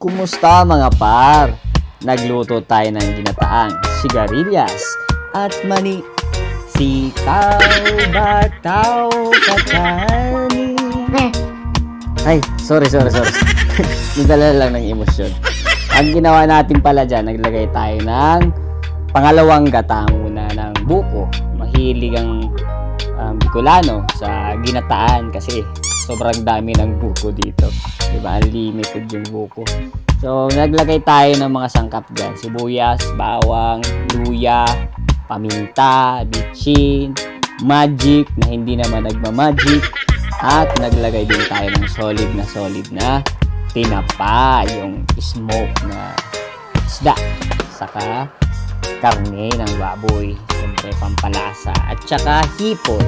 Kumusta mga par? Nagluto tayo ng ginataang sigarilyas at mani. Sitaw, bataw, katani. Ay, sorry. Nadala lang ng emosyon. Ang ginawa natin pala dyan, naglagay tayo ng pangalawang gata muna ng buko. Mahilig ang Bicolano sa ginataan kasi sobrang dami ng buko dito. Diba? Unlimited yung buko. So, naglagay tayo ng mga sangkap dyan. Sibuyas, bawang, luya, paminta, bitchin, magic na hindi naman nagmamagic. At naglagay din tayo ng solid na tinapa, yung smoke na isda. Saka karne ng baboy. Siyempre pampalasa. At saka hipon.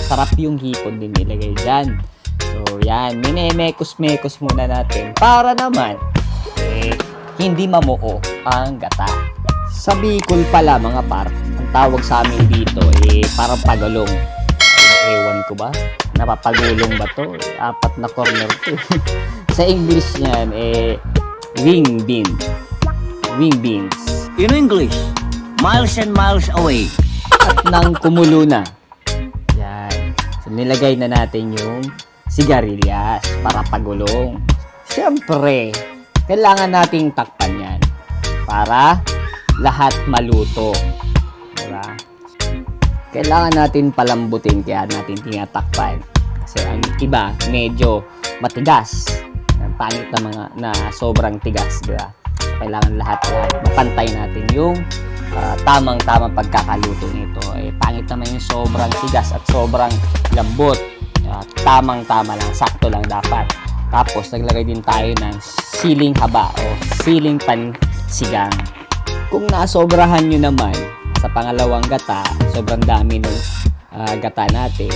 Sarap yung hipon din nilagay dyan. So, yan. Minemekos-mekos muna natin para naman hindi mamuo ang gata. Sa Bicol pala mga par, ang tawag sa amin dito parang pagulong. Ewan ko ba? Napapagulong ba to? Apat na corner to. Sa English niyan, wing beans. Wing beans. In English, miles and miles away. At nang kumulo na. Yan. So, nilagay na natin yung sigarilyas para pagulong. Siyempre, kailangan nating takpan yan para lahat maluto. Diba? Kailangan natin palambutin kaya natin tinatakpan. Kasi ang iba medyo matigas. Ang pangit na mga na sobrang tigas, diba? So, kailangan lahat mapantay natin yung tamang-tamang pagkakaluto nito. Pangit naman yung sobrang tigas at sobrang lambot. Tamang-tama lang, sakto lang dapat. Tapos naglagay din tayo ng siling haba o siling pansigang. Kung nasobrahan nyo naman sa pangalawang gata, sobrang dami ng gata natin,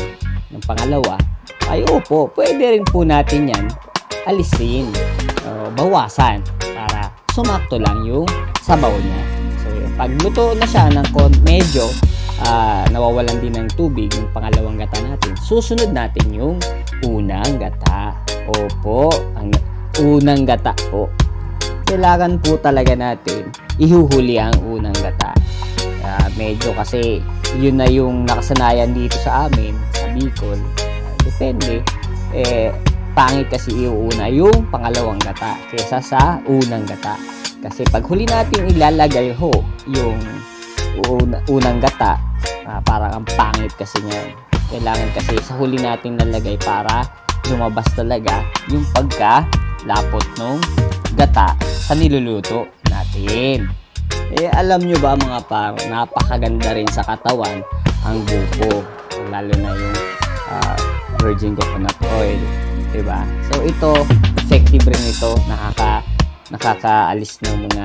ng pangalawa, ay opo, pwede rin po natin yan alisin, bawasan para sumakto lang yung sabaw niya. So, pag luto na siya ng medyo nawawalan din ng tubig yung pangalawang gata natin, susunod natin yung unang gata. Opo, ang unang gata po. Kailangan po talaga natin ihuhuli ang unang gata. Medyo kasi yun na yung nakasanayan dito sa amin sa Bicol. Depende. Pangit kasi iuuna yung pangalawang gata kaysa sa unang gata. Kasi pag huli natin ilalagay yung unang gata, parang ang pangit kasi niyan. Kailangan kasi sa huli natin nalagay para lumabas talaga yung pagka-lapot ng gata sa niluluto natin. Alam nyo ba mga par, napakaganda rin sa katawan ang buko. Lalo na yung virgin coconut oil. Diba? So ito, effective rin ito. Nakakaalis ng mga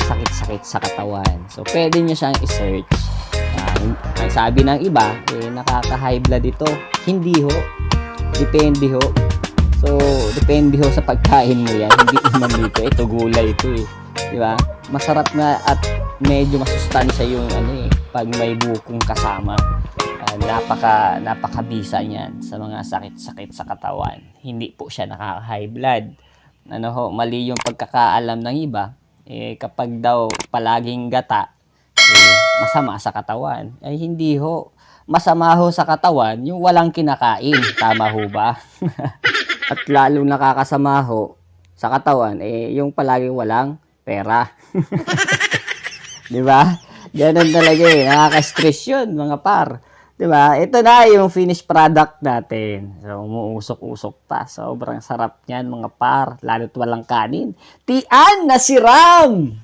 sakit-sakit sa katawan. So pwede nyo siyang i-search. Ang sabi ng iba, nakaka-high blood ito. Hindi ho. Depende ho. So, depende ho sa pagkain mo yan. Hindi naman dito. Ito, gulay ito Diba? Masarap na at medyo masustansya yung pag may bukong kasama. Napakabisa niyan sa mga sakit-sakit sa katawan. Hindi po siya nakaka-high blood. Mali yung pagkakaalam ng iba. Kapag daw palaging gata, masama sa katawan. Ay hindi ho. Masama ho sa katawan yung walang kinakain. Tama ho ba? At lalong nakakasama ho sa katawan, yung palaging walang pera. Diba? Ganun talaga nakaka-stress yun mga par. Diba? Ito na yung finished product natin. So, umuusok-usok pa. Sobrang sarap niyan mga par. Lalo't walang kanin. Tian na siram!